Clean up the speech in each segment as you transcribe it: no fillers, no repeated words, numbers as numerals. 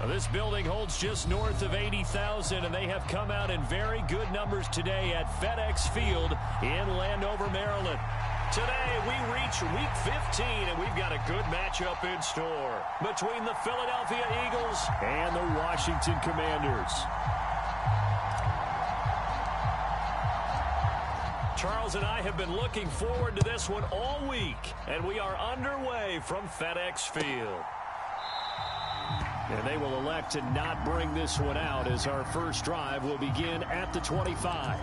This building holds just north of 80,000, and they have come out in very good numbers today at FedEx Field in Landover, Maryland. Today, we reach Week 15, and we've got a good matchup in store between the Philadelphia Eagles and the Washington Commanders. Charles and I have been looking forward to this one all week, and we are underway from FedEx Field. And they will elect to not bring this one out as our first drive will begin at the 25.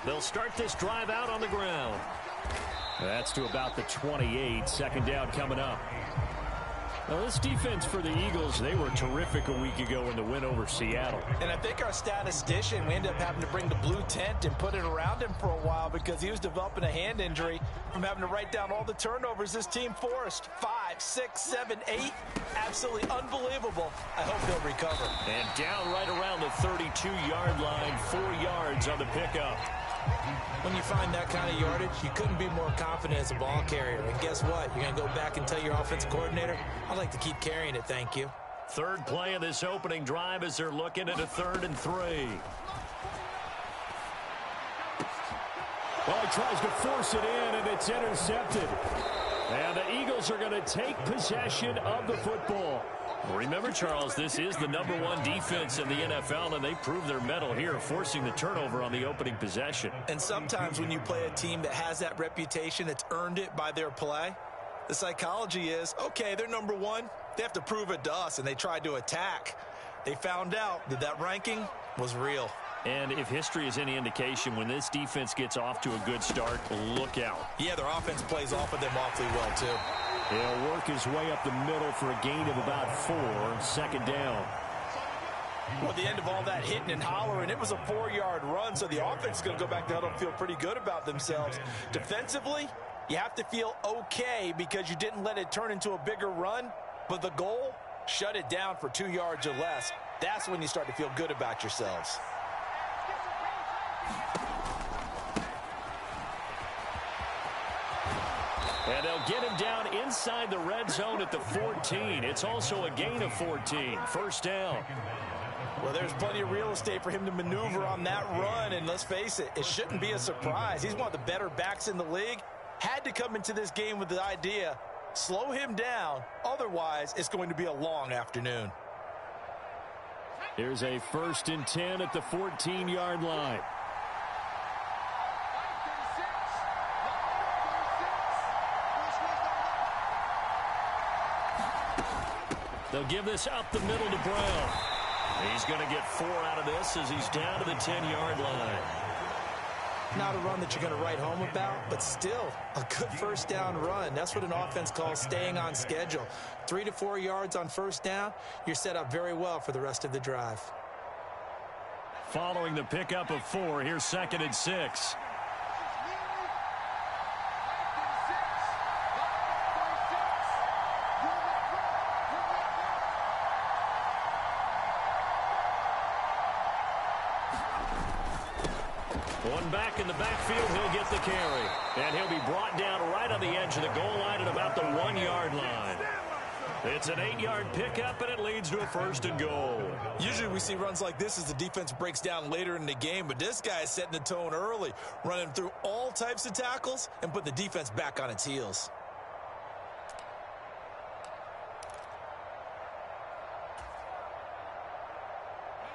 They'll start this drive out on the ground. That's to about the 28. Second down coming up. Now, this defense for the Eagles, they were terrific a week ago in the win over Seattle. And I think our statistician, we ended up having to bring the blue tent and put it around him for a while because he was developing a hand injury from having to write down all the turnovers this team forced. 5, 6, 7, 8. Absolutely unbelievable. I hope they'll recover. And down right around the 32-yard line, 4 yards on the pickup. When you find that kind of yardage, you couldn't be more confident as a ball carrier. And guess what? You're going to go back and tell your offensive coordinator, I'd like to keep carrying it, thank you. Third play of this opening drive as they're looking at a 3rd and 3. Well, he tries to force it in, and it's intercepted. And the Eagles are going to take possession of the football. Remember, Charles, this is the #1 defense in the NFL, and they prove their mettle here, forcing the turnover on the opening possession. And sometimes when you play a team that has that reputation, that's earned it by their play, the psychology is, okay, they're #1. They have to prove it to us, and they tried to attack. They found out that that ranking was real. And if history is any indication, when this defense gets off to a good start, look out. Yeah, their offense plays off of them awfully well, too. He'll work his way up the middle for a gain of about 4. Second down. Well, at the end of all that hitting and hollering, it was a 4-yard run, so the offense is going to go back to huddle and feel pretty good about themselves. Defensively, you have to feel okay because you didn't let it turn into a bigger run, but the goal, shut it down for 2 yards or less. That's when you start to feel good about yourselves. And they'll get him down inside the red zone at the 14. It's also a gain of 14. First down. Well, there's plenty of real estate for him to maneuver on that run, and let's face it, it shouldn't be a surprise. He's one of the better backs in the league. Had to come into this game with the idea, slow him down, otherwise it's going to be a long afternoon. Here's a 1st and 10 at the 14-yard line. They'll give this up the middle to Brown. He's going to get 4 out of this as he's down to the 10-yard line. Not a run that you're going to write home about, but still a good first down run. That's what an offense calls staying on schedule. 3 to 4 yards on first down, you're set up very well for the rest of the drive. Following the pickup of 4, here's 2nd and 6. One back in the backfield, he'll get the carry. And he'll be brought down right on the edge of the goal line at about the 1-yard line. It's an 8-yard pickup, and it leads to a 1st and goal. Usually we see runs like this as the defense breaks down later in the game, but this guy is setting the tone early, running through all types of tackles and put the defense back on its heels.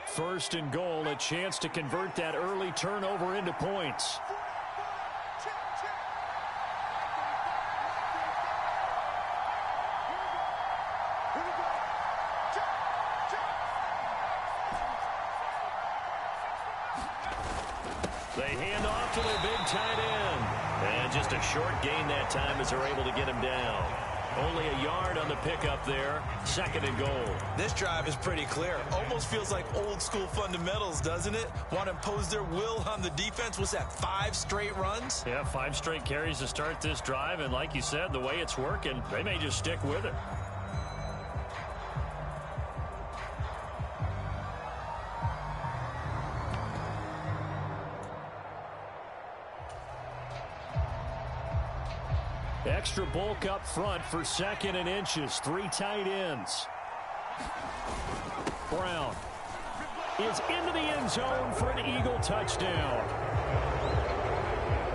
First and goal, a chance to convert that early turnover into points. They hand off to their big tight end. And just a short gain that time as they're able to get him down. Only a yard on the pickup there. 2nd and goal. This drive is pretty clear. Almost feels like old school fundamentals, doesn't it? Want to impose their will on the defense. What's that, 5 straight runs? Yeah, 5 straight carries to start this drive. And like you said, the way it's working, they may just stick with it. Extra bulk up front for 2nd and inches. 3 tight ends. Brown is into the end zone for an Eagle touchdown.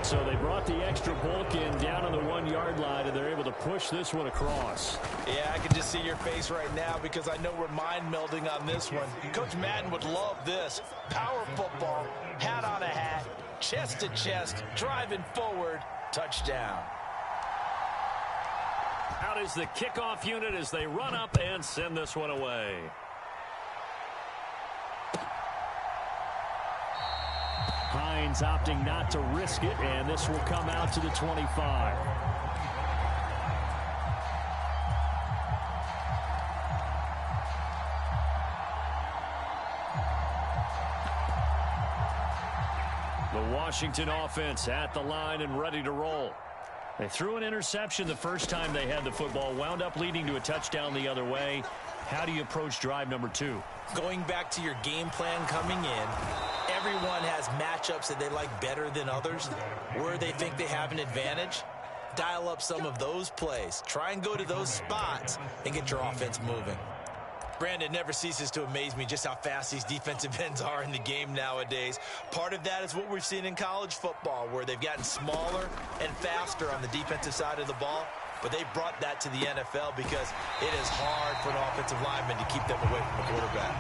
So they brought the extra bulk in down on the 1-yard line, and they're able to push this one across. Yeah, I can just see your face right now because I know we're mind melding on this one. Coach Madden would love this. Power football, hat on a hat, chest to chest, driving forward, touchdown. Out is the kickoff unit as they run up and send this one away. Hines opting not to risk it, and this will come out to the 25. The Washington offense at the line and ready to roll. They threw an interception the first time they had the football, wound up leading to a touchdown the other way. How do you approach drive number 2? Going back to your game plan coming in, everyone has matchups that they like better than others, where they think they have an advantage. Dial up some of those plays. Try and go to those spots and get your offense moving. Brandon, never ceases to amaze me just how fast these defensive ends are in the game nowadays. Part of that is what we've seen in college football, where they've gotten smaller and faster on the defensive side of the ball. But they brought that to the NFL because it is hard for an offensive lineman to keep them away from the quarterback.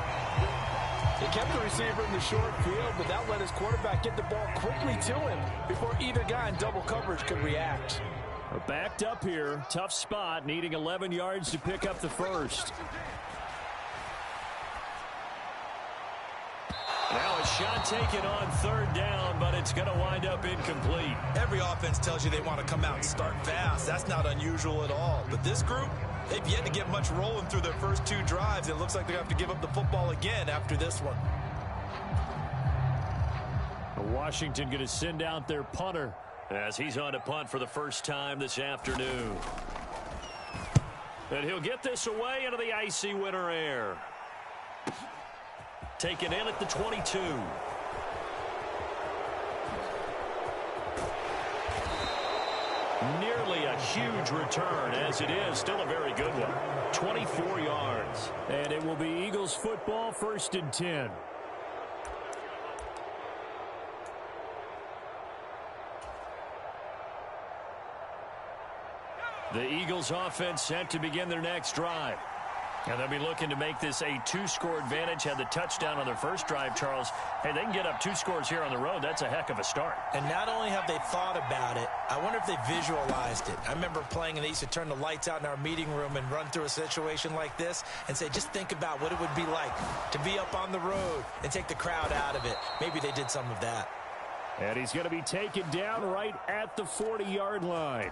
They kept the receiver in the short field, but that let his quarterback get the ball quickly to him before either guy in double coverage could react. We're backed up here. Tough spot, needing 11 yards to pick up the first. Now a shot taken on 3rd down, but it's going to wind up incomplete. Every offense tells you they want to come out and start fast. That's not unusual at all. But this group, they've yet to get much rolling through their first 2 drives. It looks like they're going to have to give up the football again after this one. Washington going to send out their punter as he's on to punt for the first time this afternoon. And he'll get this away into the icy winter air. Taken in at the 22. Nearly a huge return, as it is still a very good one. 24 yards. And it will be Eagles football, 1st and 10. The Eagles offense set to begin their next drive. And they'll be looking to make this a 2-score advantage. Had the touchdown on their first drive, Charles. Hey, they can get up 2 scores here on the road. That's a heck of a start. And not only have they thought about it, I wonder if they visualized it. I remember playing, and they used to turn the lights out in our meeting room and run through a situation like this and say, just think about what it would be like to be up on the road and take the crowd out of it. Maybe they did some of that. And he's going to be taken down right at the 40-yard line.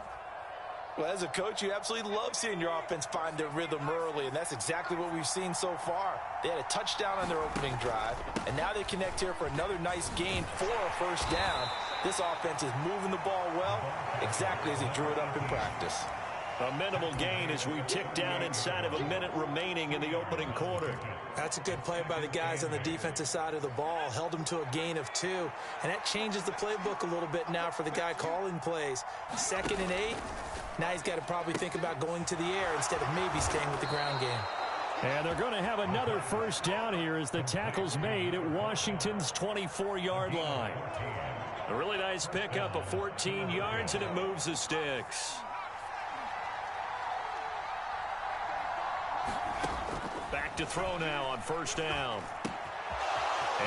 Well, as a coach, you absolutely love seeing your offense find their rhythm early, and that's exactly what we've seen so far. They had a touchdown on their opening drive, and now they connect here for another nice gain for a first down. This offense is moving the ball well, exactly as he drew it up in practice. A minimal gain as we tick down inside of a minute remaining in the opening quarter. That's a good play by the guys on the defensive side of the ball. Held them to a gain of 2, and that changes the playbook a little bit now for the guy calling plays. 2nd and 8. Now he's got to probably think about going to the air instead of maybe staying with the ground game. And they're going to have another first down here as the tackle's made at Washington's 24-yard line. A really nice pickup of 14 yards, and it moves the sticks. Back to throw now on first down.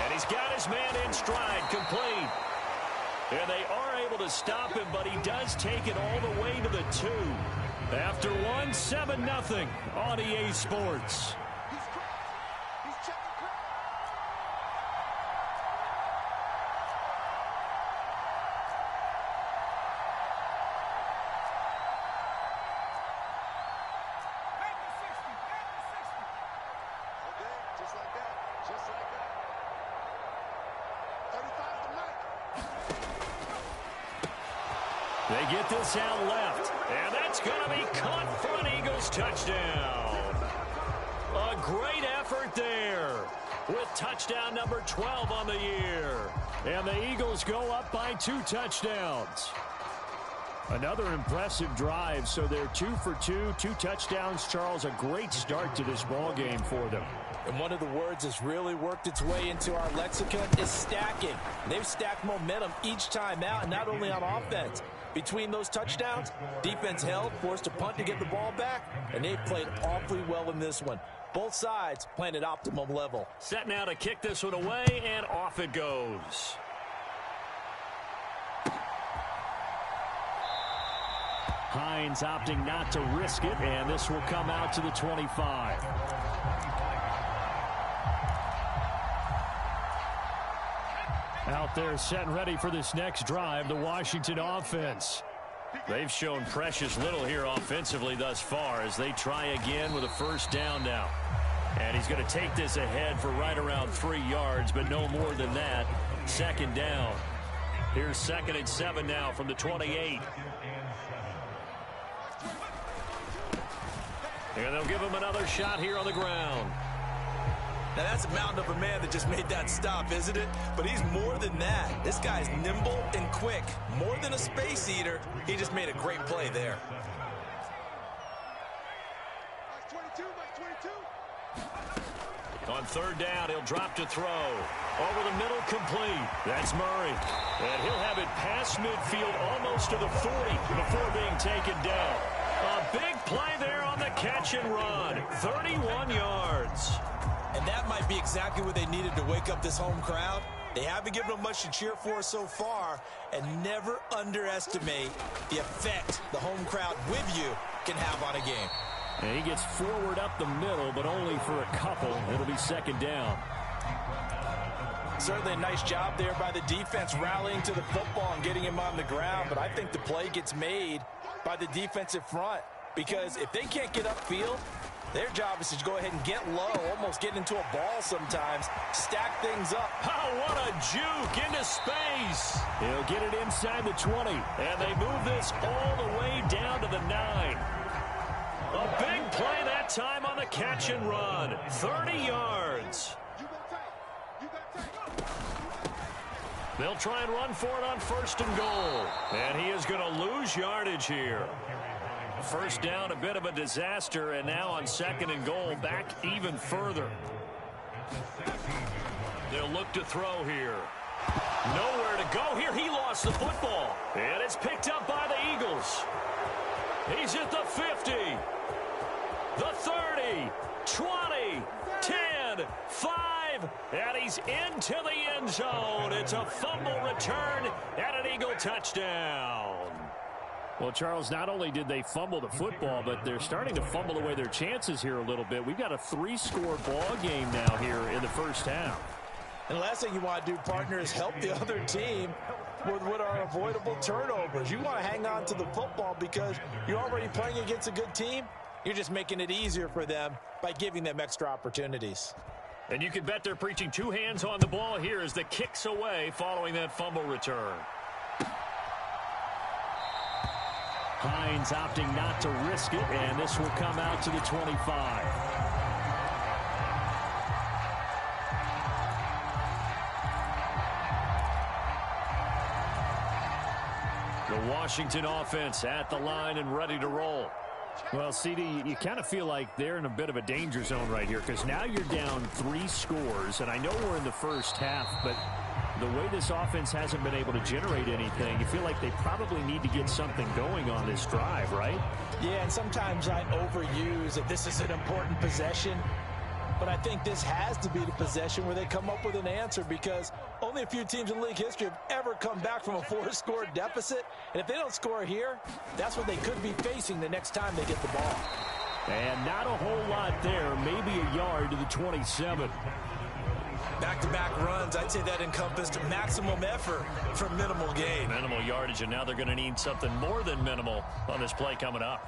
And he's got his man in stride, complete. And they are able to stop him, but he does take it all the way to the 2. After 7-0 on EA Sports. They get this out left, and that's going to be caught for an Eagles touchdown. A great effort there with touchdown number 12 on the year. And the Eagles go up by 2 touchdowns. Another impressive drive, so they're 2 for 2, 2 touchdowns. Charles, a great start to this ball game for them. And one of the words that's really worked its way into our lexicon is stacking. They've stacked momentum each time out, and not only on offense. Between those touchdowns, defense held, forced a punt to get the ball back, and they've played awfully well in this one. Both sides playing at optimum level. Set now to kick this one away, and off it goes. Hines opting not to risk it, and this will come out to the 25. Out there set and ready for this next drive, the Washington offense. They've shown precious little here offensively thus far as they try again with a first down now. And he's going to take this ahead for right around 3 yards, but no more than that. Second down. Here's 2nd and 7 now from the 28. And they'll give him another shot here on the ground. Now, that's a mountain of a man that just made that stop, isn't it? But he's more than that. This guy's nimble and quick. More than a space eater, he just made a great play there. On 3rd down, he'll drop to throw. Over the middle, complete. That's Murray. And he'll have it past midfield almost to the 40 before being taken down. A big play there on the catch and run. 31 yards. And that might be exactly what they needed to wake up this home crowd. They haven't given them much to cheer for so far, and never underestimate the effect the home crowd with you can have on a game. And he gets forward up the middle, but only for a couple. It'll be 2nd down. Certainly a nice job there by the defense rallying to the football and getting him on the ground, but I think the play gets made by the defensive front, because if they can't get upfield, their job is to go ahead and get low, almost get into a ball sometimes, stack things up. Oh, what a juke into space. He'll get it inside the 20, and they move this all the way down to the 9. A big play that time on the catch and run. 30 yards. They'll try and run for it on 1st and goal. And he is going to lose yardage here. First down, a bit of a disaster, and now on 2nd and goal, back even further. They'll look to throw here. Nowhere to go here. He lost the football. And it's picked up by the Eagles. He's at the 50, the 30, 20, 10, 5, and he's into the end zone. It's a fumble return and an Eagle touchdown. Well, Charles, not only did they fumble the football, but they're starting to fumble away their chances here a little bit. We've got a 3-score ball game now here in the first half. And the last thing you want to do, partner, is help the other team with what are avoidable turnovers. You want to hang on to the football because you're already playing against a good team. You're just making it easier for them by giving them extra opportunities. And you can bet they're preaching 2 hands on the ball here as the kick's away following that fumble return. Hines opting not to risk it, and this will come out to the 25. The Washington offense at the line and ready to roll. Well, CD, you kind of feel like they're in a bit of a danger zone right here because now you're down 3 scores, and I know we're in the first half, but the way this offense hasn't been able to generate anything, you feel like they probably need to get something going on this drive, right? Yeah, and sometimes I overuse that this is an important possession, but I think this has to be the possession where they come up with an answer because only a few teams in league history have ever come back from a 4-score deficit, and if they don't score here, that's what they could be facing the next time they get the ball. And not a whole lot there, maybe a yard to the 27. Back-to-back runs, I'd say that encompassed maximum effort for minimal gain. Minimal yardage, and now they're going to need something more than minimal on this play coming up.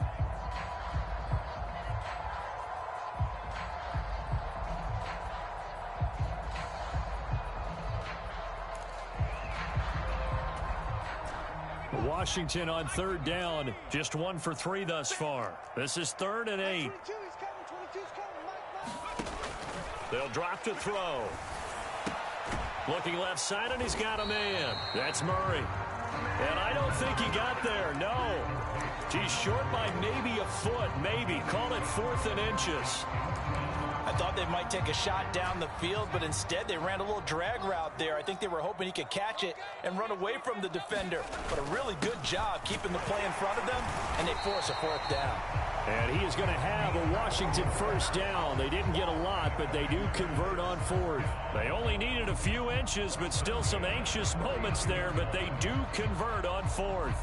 Washington on third down, just 1 for 3 thus far. This is 3rd and 8. They'll drop to throw. Looking left side, and he's got a man. That's Murray. And I don't think he got there, no. He's short by maybe a foot, maybe. Call it 4th and inches. I thought they might take a shot down the field, but instead they ran a little drag route there. I think they were hoping he could catch it and run away from the defender. But a really good job keeping the play in front of them, and they force a 4th down. And he is going to have a Washington first down. They didn't get a lot, but they do convert on 4th. They only needed a few inches, but still some anxious moments there, but they do convert on 4th.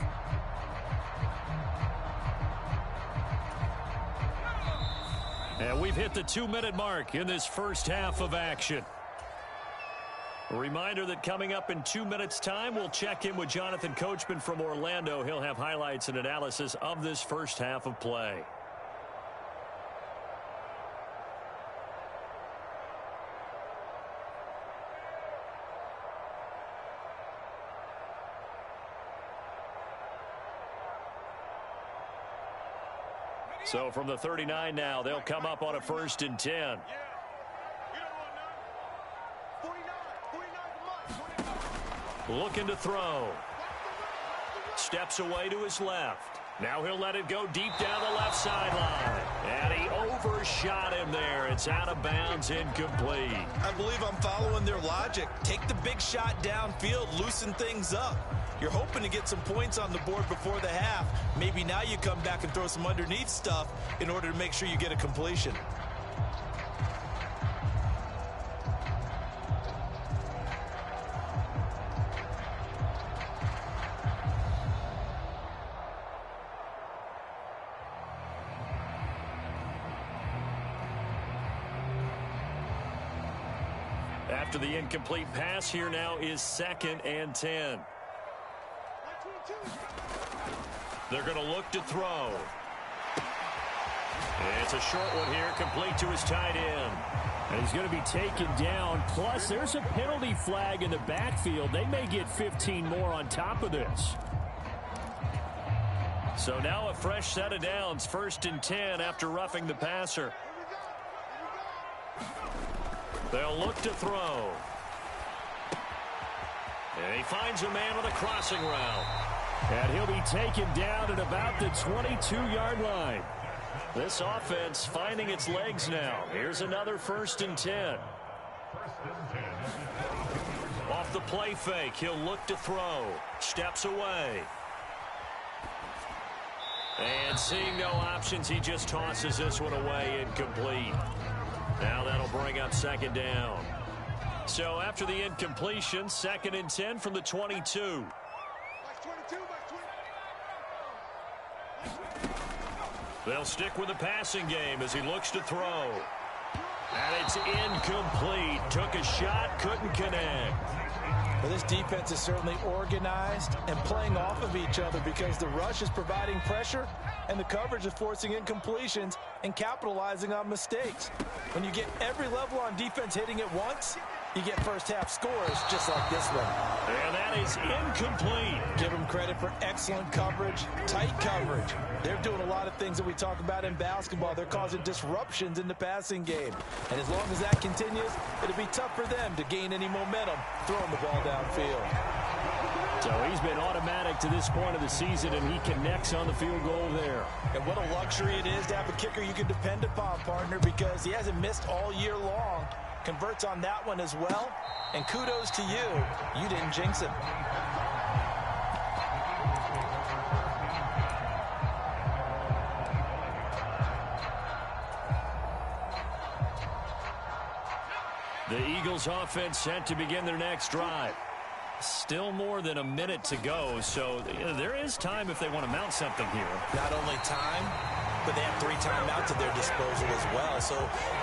And we've hit the 2-minute mark in this first half of action. A reminder that coming up in 2 minutes' time, we'll check in with Jonathan Coachman from Orlando. He'll have highlights and analysis of this first half of play. So from the 39 now, they'll come up on a 1st and 10. Looking to throw. Steps away to his left. Now he'll let it go deep down the left sideline. And he overshot him there. It's out of bounds, incomplete. I believe I'm following their logic. Take the big shot downfield, loosen things up. You're hoping to get some points on the board before the half. Maybe now you come back and throw some underneath stuff in order to make sure you get a completion. After the incomplete pass, here now is 2nd and 10. They're going to look to throw. It's a short one here, complete to his tight end. And he's going to be taken down. Plus, there's a penalty flag in the backfield. They may get 15 more on top of this. So now a fresh set of downs, 1st and 10 after roughing the passer. They'll look to throw. And he finds a man on the crossing route. And he'll be taken down at about the 22-yard line. This offense finding its legs now. Here's another 1st and 10. Off the play fake, he'll look to throw. Steps away. And seeing no options, he just tosses this one away, incomplete. Now that'll bring up 2nd down. So after the incompletion, 2nd and 10 from the 22. They'll stick with the passing game as he looks to throw. And it's incomplete. Took a shot, couldn't connect. Well, this defense is certainly organized and playing off of each other because the rush is providing pressure and the coverage is forcing incompletions and capitalizing on mistakes. When you get every level on defense hitting at once, you get first half scores just like this one. And that is incomplete. Give them credit for excellent coverage, tight coverage. They're doing a lot of things that we talk about in basketball. They're causing disruptions in the passing game. And as long as that continues, it'll be tough for them to gain any momentum throwing the ball downfield. So he's been automatic to this point of the season, and he connects on the field goal there. And what a luxury it is to have a kicker you can depend upon, partner, because he hasn't missed all year long. Converts on that one as well. And kudos to you. You didn't jinx him. The Eagles offense set to begin their next drive. Still more than a minute to go, so there is time if they want to mount something here. Not only time, but they have 3 timeouts at their disposal as well. So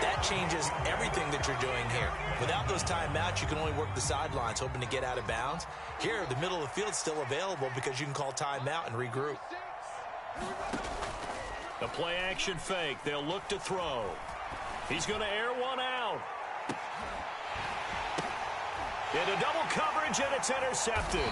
that changes everything that you're doing here. Without those timeouts, you can only work the sidelines, hoping to get out of bounds. Here, the middle of the field's still available because you can call timeout and regroup. The play action fake. They'll look to throw. He's going to air one out. Into double coverage, and it's intercepted.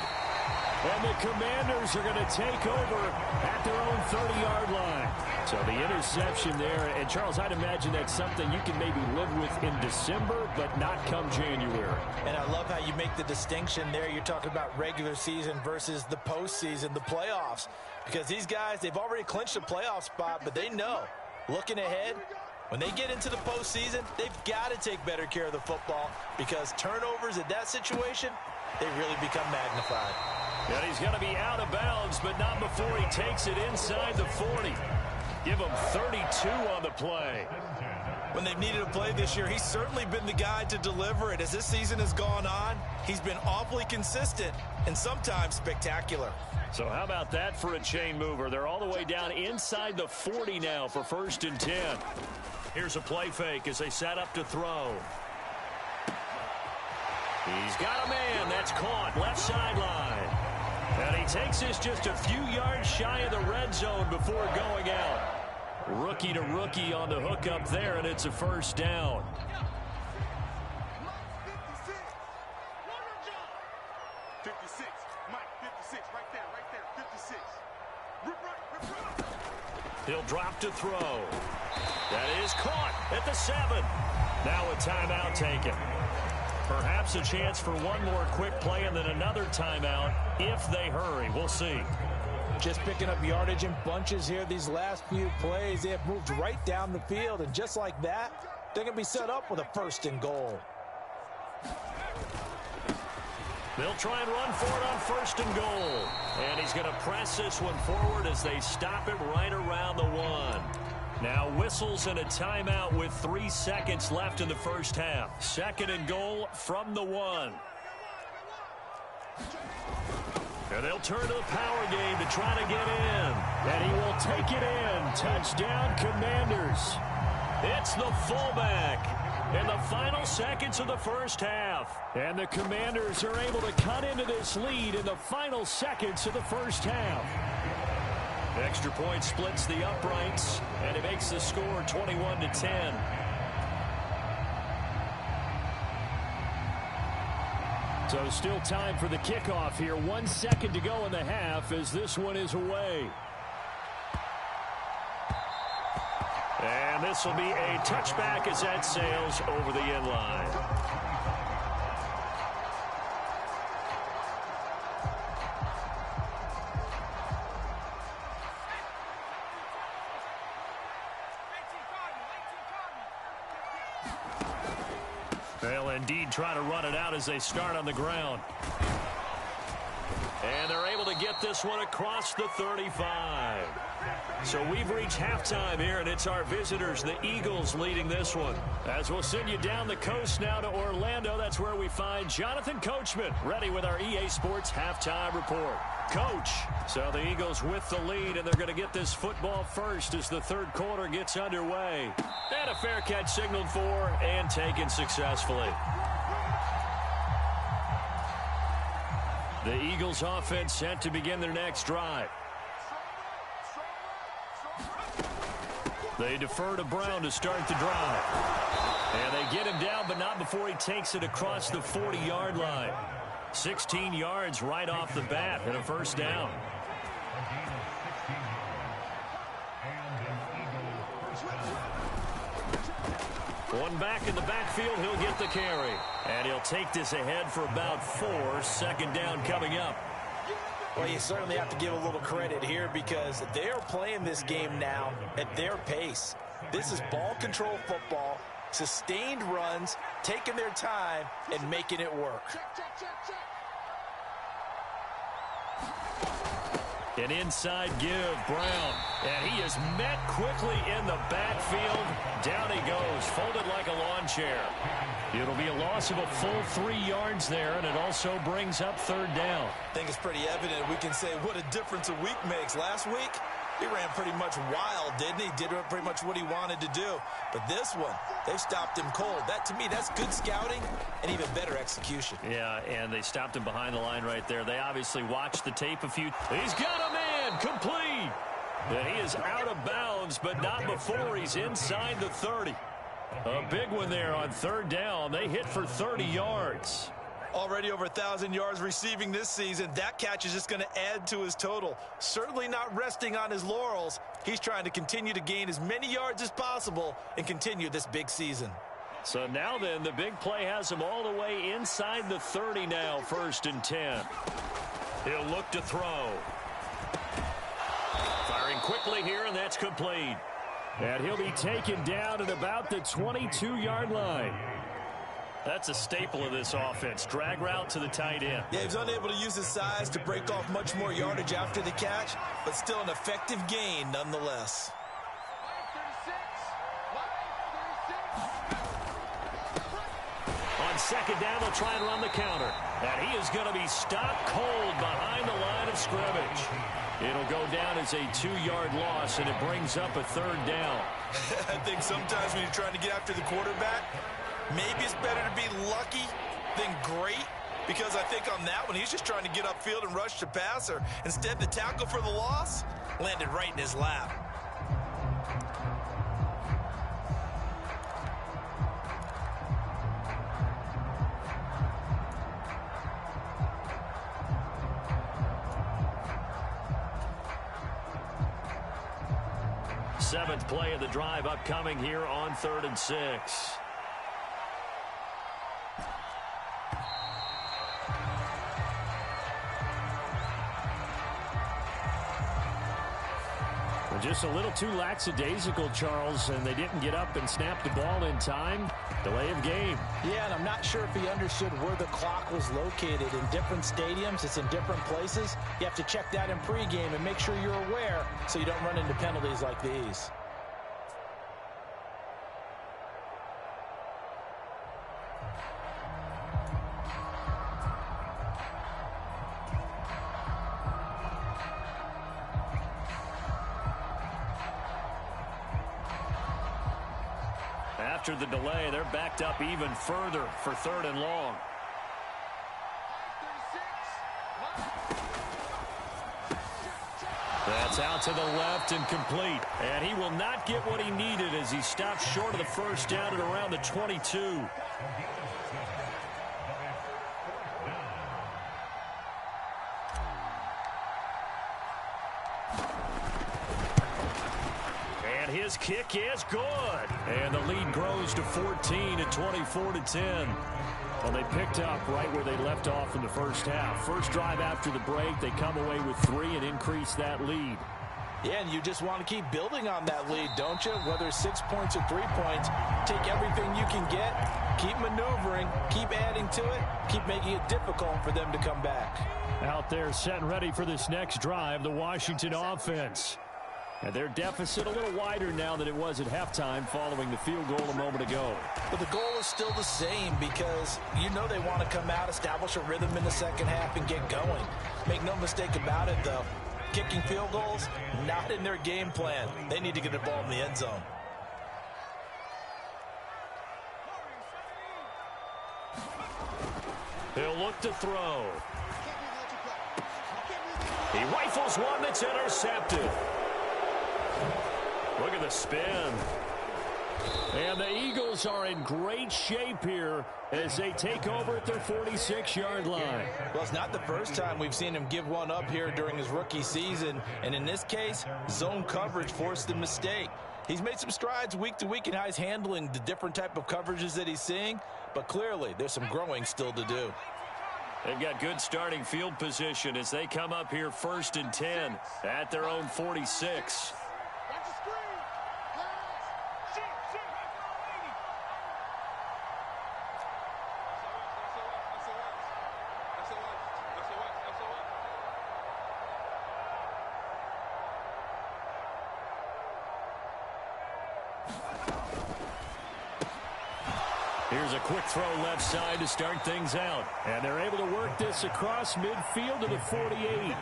And the Commanders are going to take over at their own 30-yard line. So the interception there. And, Charles, I'd imagine that's something you can maybe live with in December, but not come January. And I love how you make the distinction there. You're talking about regular season versus the postseason, the playoffs. Because these guys, they've already clinched a playoff spot, but they know, looking ahead, when they get into the postseason, they've got to take better care of the football because turnovers in that situation, they really become magnified. And he's going to be out of bounds, but not before he takes it inside the 40. Give him 32 on the play. When they've needed a play this year, he's certainly been the guy to deliver it. As this season has gone on, he's been awfully consistent and sometimes spectacular. So how about that for a chain mover? They're all the way down inside the 40 now for 1st and 10. Here's a play fake as they set up to throw. He's got a man. That's caught left sideline. And he takes this just a few yards shy of the red zone before going out. Rookie to rookie on the hook up there, and it's a 1st down. He'll drop to throw. That is caught at the 7. Now a timeout taken. Perhaps a chance for one more quick play and then another timeout if they hurry. We'll see. Just picking up yardage in bunches here these last few plays. They have moved right down the field, and just like that, they're going to be set up with a 1st and goal. They'll try and run for it on 1st and goal. And he's going to press this one forward as they stop him right around the 1. Now whistles and a timeout with 3 seconds left in the 1st half. 2nd and goal from the 1. And they'll turn to the power game to try to get in. And he will take it in. Touchdown, Commanders. It's the fullback in the final seconds of the 1st half. And the Commanders are able to cut into this lead in the final seconds of the 1st half. Extra point splits the uprights, and it makes the score 21-10. So still time for the kickoff here. 1 second to go in the half as this one is away. And this will be a touchback as that sails over the end line. They'll indeed try to run it out as they start on the ground. And they're able to get this one across the 35. So we've reached halftime here, and it's our visitors, the Eagles, leading this one. As we'll send you down the coast now to Orlando, that's where we find Jonathan Coachman, ready with our EA Sports Halftime Report. Coach, so the Eagles with the lead, and they're going to get this football first as the 3rd quarter gets underway. And a fair catch signaled for and taken successfully. The Eagles offense set to begin their next drive. They defer to Brown to start the drive. And they get him down, but not before he takes it across the 40-yard line. 16 yards right off the bat and a 1st down. One back in the backfield, he'll get the carry. And he'll take this ahead for about 4. 2nd down coming up. Well, you certainly have to give a little credit here because they are playing this game now at their pace. This is ball control football, sustained runs, taking their time, and making it work. An inside give, Brown. And he is met quickly in the backfield. Down he goes, folded like a lawn chair. It'll be a loss of a full 3 yards there, and it also brings up 3rd down. I think it's pretty evident. We can say what a difference a week makes. Last week, he ran pretty much wild, didn't he? Did pretty much what he wanted to do. But this one, they stopped him cold. That, to me, that's good scouting and even better execution. Yeah, and they stopped him behind the line right there. They obviously watched the tape a few. He's got a man, complete. And he is out of bounds, but not before he's inside the 30. A big one there on 3rd down. They hit for 30 yards. Already over 1,000 yards receiving this season. That catch is just going to add to his total. Certainly not resting on his laurels. He's trying to continue to gain as many yards as possible and continue this big season. So now then, the big play has him all the way inside the 30 now, 1st and 10. He'll look to throw. Firing quickly here, and that's complete. And he'll be taken down at about the 22-yard line. That's a staple of this offense. Drag route to the tight end. Yeah, he was unable to use his size to break off much more yardage after the catch, but still an effective gain nonetheless. On 2nd down, they'll try and run the counter. And he is going to be stopped cold behind the line of scrimmage. It'll go down as a 2-yard loss, and it brings up a 3rd down. I think sometimes when you're trying to get after the quarterback, maybe it's better to be lucky than great, because I think on that one, he's just trying to get upfield and rush the passer. Instead, the tackle for the loss landed right in his lap. Seventh play of the drive upcoming here on 3rd and 6. Just a little too lackadaisical, Charles, and they didn't get up and snap the ball in time. Delay of game. Yeah, and I'm not sure if he understood where the clock was located. In different stadiums, it's in different places. You have to check that in pregame and make sure you're aware so you don't run into penalties like these. After the delay, they're backed up even further for 3rd and long. That's out to the left and complete. And he will not get what he needed as he stops short of the 1st down at around the 22. His kick is good. And the lead grows to 14 at 24-10. Well, they picked up right where they left off in the 1st half. First drive after the break, they come away with 3 and increase that lead. Yeah, and you just want to keep building on that lead, don't you? Whether it's 6 points or 3 points, take everything you can get, keep maneuvering, keep adding to it, keep making it difficult for them to come back. Out there set and ready for this next drive, the Washington offense. And their deficit a little wider now than it was at halftime following the field goal a moment ago. But the goal is still the same because you know they want to come out, establish a rhythm in the 2nd half, and get going. Make no mistake about it, though. Kicking field goals, not in their game plan. They need to get the ball in the end zone. He'll look to throw. He rifles one that's intercepted. Look at the spin. And the Eagles are in great shape here as they take over at their 46-yard line. Well, it's not the first time we've seen him give one up here during his rookie season. And in this case, zone coverage forced the mistake. He's made some strides week to week in how he's handling the different type of coverages that he's seeing. But clearly, there's some growing still to do. They've got good starting field position as they come up here 1st and 10 at their own 46. Here's a quick throw left side to start things out. And they're able to work this across midfield to the 48.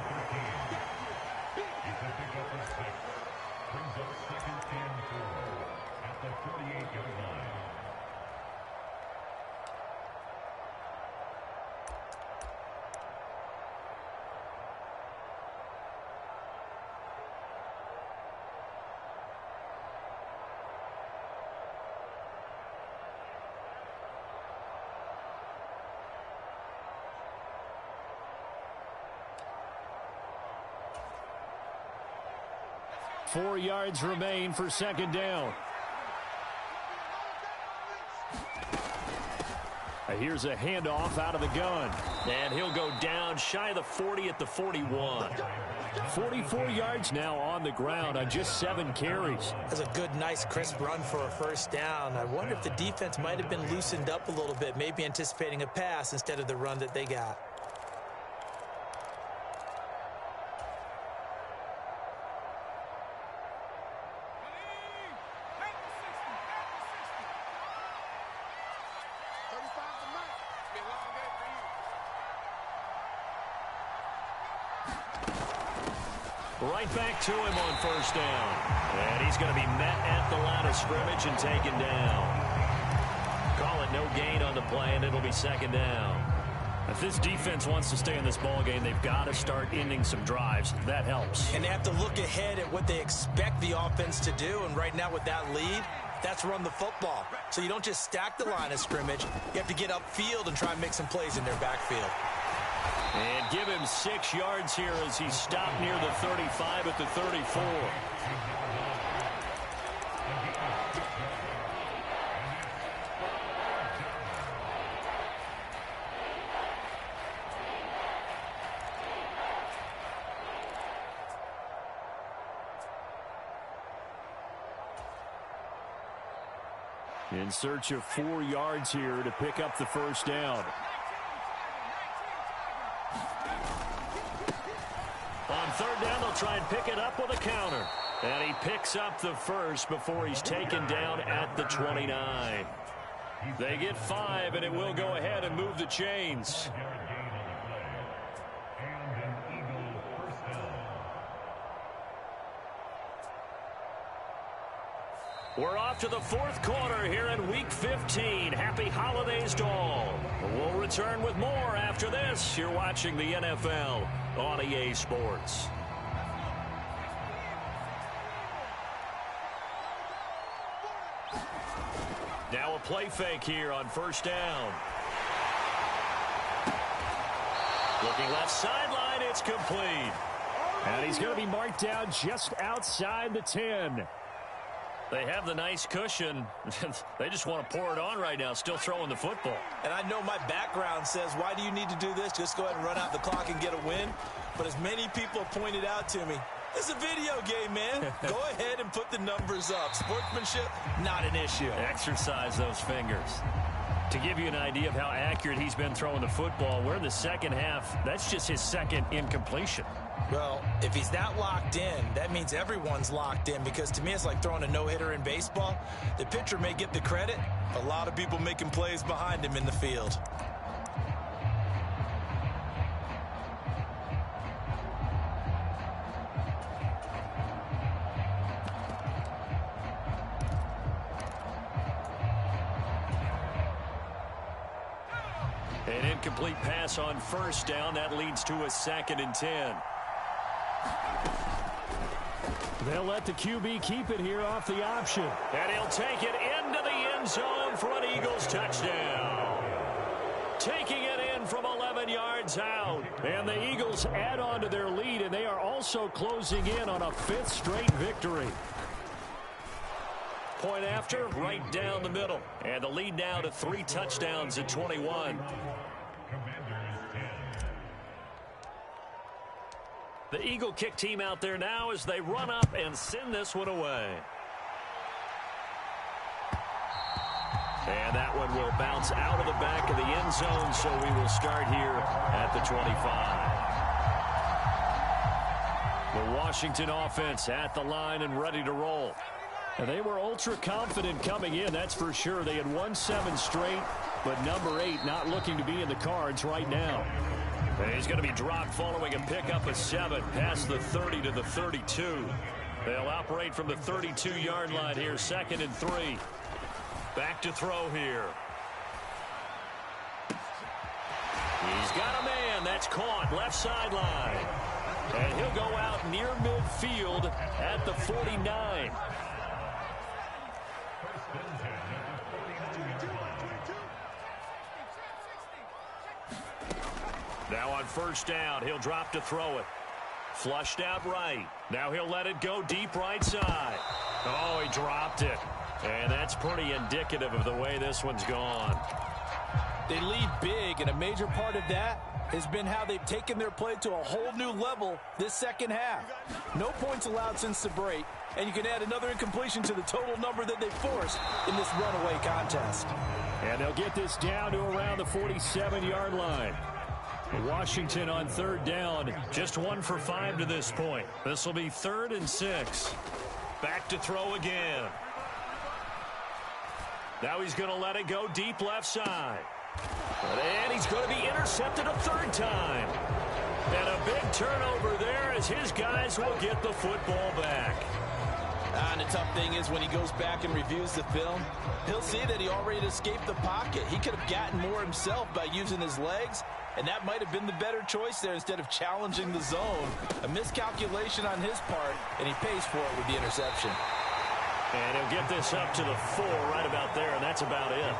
4 yards remain for second down. Here's a handoff out of the gun. And he'll go down shy of the 40 at the 41. 44 yards now on the ground on just 7 carries. That's a good, nice, crisp run for a first down. I wonder if the defense might have been loosened up a little bit, maybe anticipating a pass instead of the run that they got. Right back to him on first down. And he's going to be met at the line of scrimmage and taken down. Call it no gain on the play, and it'll be second down. If this defense wants to stay in this ballgame, they've got to start ending some drives. That helps. And they have to look ahead at what they expect the offense to do. And right now with that lead, that's run the football. So you don't just stack the line of scrimmage. You have to get upfield and try and make some plays in their backfield. And give him 6 yards here as he stopped near the 35 at the 34. In search of 4 yards here to pick up the first down. On third down, they'll try and pick it up with a counter. And he picks up the first before he's taken down at the 29. They get 5, and it will go ahead and move the chains. We're off to the fourth quarter here in Week 15. Happy holidays to all. We'll return with more after this. You're watching the NFL on EA Sports. Now a play fake here on first down. Looking left sideline, it's complete. And he's going to be marked down just outside the 10. They have the nice cushion. They just want to pour it on right now, still throwing the football. And I know my background says, why do you need to do this? Just go ahead and run out the clock and get a win. But as many people pointed out to me, it's a video game, man. Go ahead and put the numbers up. Sportsmanship, not an issue. Exercise those fingers. To give you an idea of how accurate he's been throwing the football, we're in the second half. That's just his second incompletion. Well, if he's that locked in, that means everyone's locked in, because to me it's like throwing a no-hitter in baseball. The pitcher may get the credit, a lot of people making plays behind him in the field. An incomplete pass on first down. That leads to a 2nd and 10. They'll let the QB keep it here off the option. And he'll take it into the end zone for an Eagles touchdown. Taking it in from 11 yards out. And the Eagles add on to their lead, and they are also closing in on a 5th straight victory. Point after, right down the middle. And the lead now to 3 touchdowns at 21. The Eagle kick team out there now as they run up and send this one away. And that one will bounce out of the back of the end zone, so we will start here at the 25. The Washington offense at the line and ready to roll. And they were ultra confident coming in, that's for sure. They had won 7 straight, but number 8 not looking to be in the cards right now. He's going to be dropped following a pickup of 7 past the 30 to the 32. They'll operate from the 32-yard line here, 2nd and 3. Back to throw here. He's got a man. That's caught left sideline. And he'll go out near midfield at the 49. Now on first down, he'll drop to throw it. Flushed out right. Now he'll let it go deep right side. Oh, he dropped it. And that's pretty indicative of the way this one's gone. They lead big, and a major part of that has been how they've taken their play to a whole new level this second half. No points allowed since the break, and you can add another incompletion to the total number that they forced in this runaway contest. And they'll get this down to around the 47-yard line. Washington on third down, just 1 for 5 to this point. This will be 3rd and 6. Back to throw again. Now he's going to let it go deep left side. And he's going to be intercepted a 3rd time. And a big turnover there as his guys will get the football back. And the tough thing is when he goes back and reviews the film, he'll see that he already escaped the pocket. He could have gotten more himself by using his legs, and that might have been the better choice there instead of challenging the zone. A miscalculation on his part, and he pays for it with the interception. And he'll get this up to the 4 right about there, and that's about it.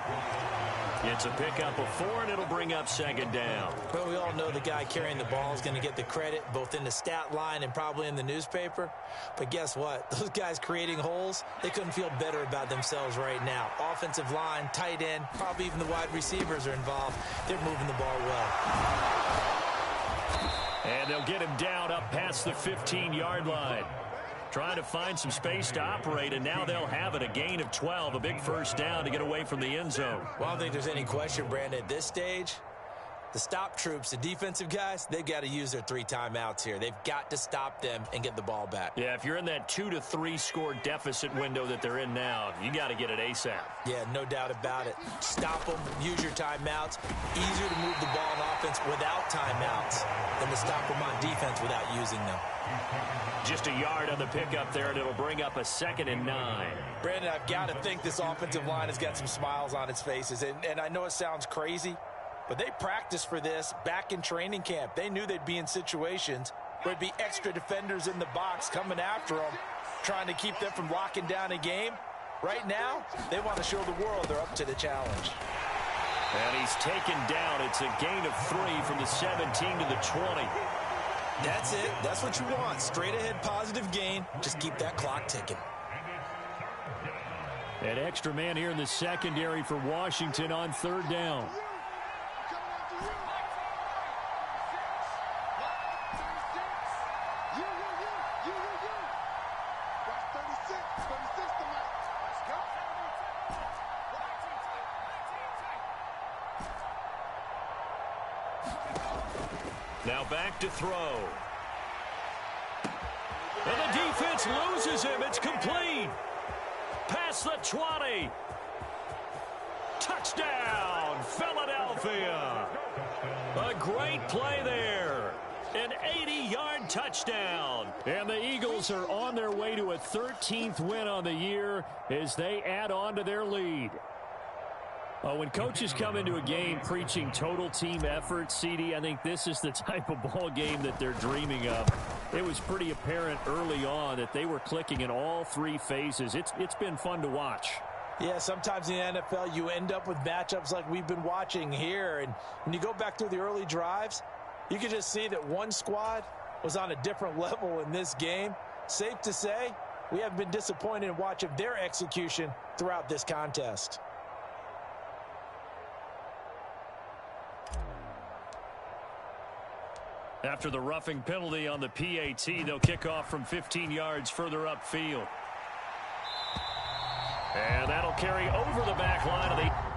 It's a pickup of 4, and it'll bring up 2nd down. Well, we all know the guy carrying the ball is going to get the credit, both in the stat line and probably in the newspaper. But guess what? Those guys creating holes, they couldn't feel better about themselves right now. Offensive line, tight end, probably even the wide receivers are involved. They're moving the ball well. And they'll get him down up past the 15-yard line. Trying to find some space to operate, and now they'll have it. A gain of 12, a big first down to get away from the end zone. Well, I don't think there's any question, Brandon, at this stage, the stop troops, the defensive guys, they've got to use their 3 timeouts here. They've got to stop them and get the ball back. Yeah, if you're in that 2 to 3 score deficit window that they're in now, you got to get it ASAP. Yeah, no doubt about it. Stop them, use your timeouts. Easier to move the ball on offense without timeouts than to stop them on defense without using them. Just a yard on the pickup there, and it'll bring up a 2nd and 9. Brandon, I've got to think this offensive line has got some smiles on its faces. And I know it sounds crazy, but they practiced for this back in training camp. They knew they'd be in situations where there'd be extra defenders in the box coming after them, trying to keep them from locking down a game. Right now, they want to show the world they're up to the challenge. And he's taken down. It's a gain of 3 from the 17 to the 20. That's it. That's what you want. Straight ahead positive gain. Just keep that clock ticking. An extra man here in the secondary for Washington on third down. Now back to throw. And the defense loses him. It's complete. Past the 20. Touchdown, Philadelphia. A great play there. An 80-yard touchdown. And the Eagles are on their way to a 13th win on the year as they add on to their lead. When coaches come into a game preaching total team effort, CD, I think this is the type of ball game that they're dreaming of. It was pretty apparent early on that they were clicking in all 3 phases. It's been fun to watch. Yeah, sometimes in the NFL you end up with matchups like we've been watching here. And when you go back through the early drives, you can just see that one squad was on a different level in this game. Safe to say, we haven't been disappointed in watching their execution throughout this contest. After the roughing penalty on the PAT, they'll kick off from 15 yards further upfield. And that'll carry over the back line of the...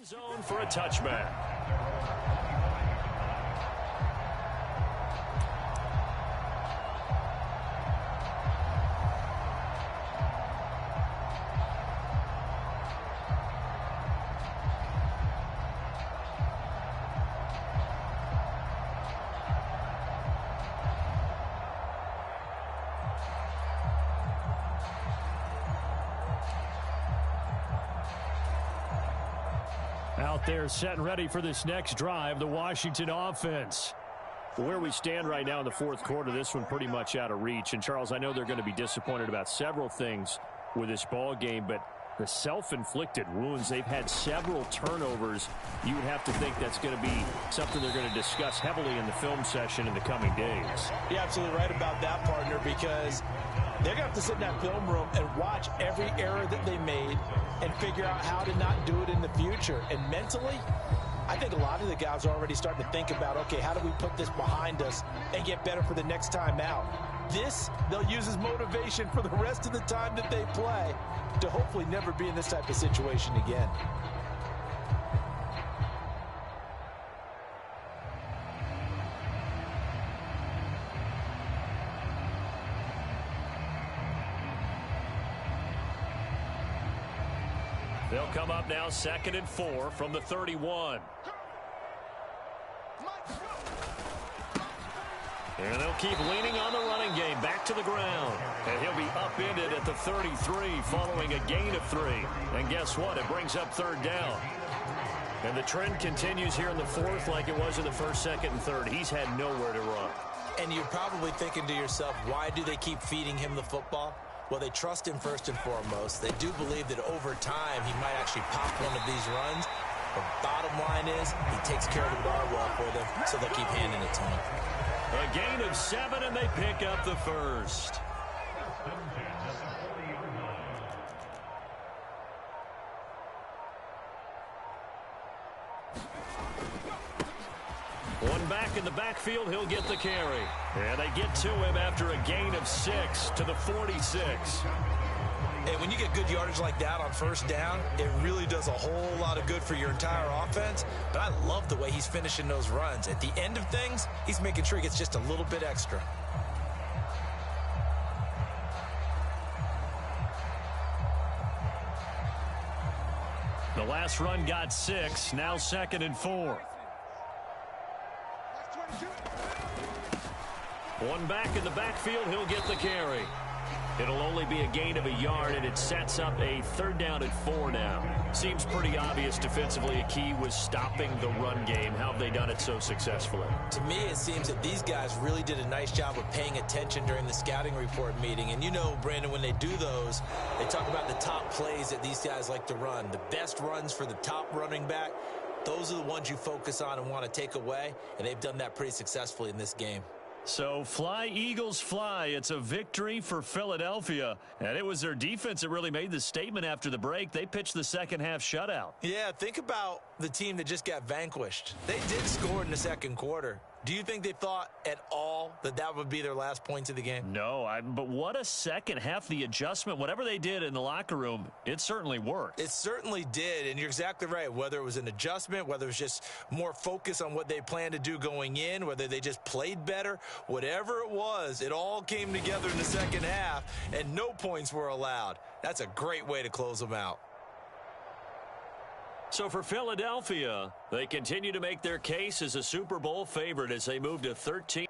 zone for a touchback. Out there set and ready for this next drive, the Washington offense. Where we stand right now in the fourth quarter, this one pretty much out of reach. And, Charles, I know they're going to be disappointed about several things with this ball game, but the self-inflicted wounds, they've had several turnovers. You would have to think that's going to be something they're going to discuss heavily in the film session in the coming days. You're absolutely right about that, partner, because they're going to have to sit in that film room and watch every error that they made and figure out how to not do it in the future. And mentally, I think a lot of the guys are already starting to think about, okay, how do we put this behind us and get better for the next time out? This, they'll use as motivation for the rest of the time that they play to hopefully never be in this type of situation again. They'll come up now 2nd and 4 from the 31. And they'll keep leaning on the running game back to the ground. And he'll be upended at the 33 following a gain of 3. And guess what? It brings up 3rd down. And the trend continues here in the fourth like it was in the first, second, and third. He's had nowhere to run. And you're probably thinking to yourself, why do they keep feeding him the football? Well, they trust him first and foremost. They do believe that over time he might actually pop one of these runs. But bottom line is he takes care of the ball well for them, so they'll keep handing it to him. A gain of 7, and they pick up the first. One back in the backfield, he'll get the carry. And they get to him after a gain of 6 to the 46. And when you get good yardage like that on first down, it really does a whole lot of good for your entire offense. But I love the way he's finishing those runs. At the end of things, he's making sure he gets just a little bit extra. The last run got 6, now 2nd and 4. One back in the backfield, he'll get the carry. It'll only be a gain of a yard, and it sets up a 3rd down and 4 now. Seems pretty obvious defensively a key was stopping the run game. How have they done it so successfully? To me, it seems that these guys really did a nice job of paying attention during the scouting report meeting. And you know, Brandon, when they do those, they talk about the top plays that these guys like to run. The best runs for the top running back, those are the ones you focus on and want to take away. And they've done that pretty successfully in this game. So fly, Eagles, fly. It's a victory for Philadelphia. And it was their defense that really made the statement after the break. They pitched the second half shutout. Yeah, think about the team that just got vanquished. They did score in the second quarter. Do you think they thought at all that that would be their last points of the game? No, but what a second half. The adjustment, whatever they did in the locker room, it certainly worked. It certainly did, and you're exactly right. Whether it was an adjustment, whether it was just more focus on what they planned to do going in, whether they just played better, whatever it was, it all came together in the second half, and no points were allowed. That's a great way to close them out. So for Philadelphia, they continue to make their case as a Super Bowl favorite as they move to 13.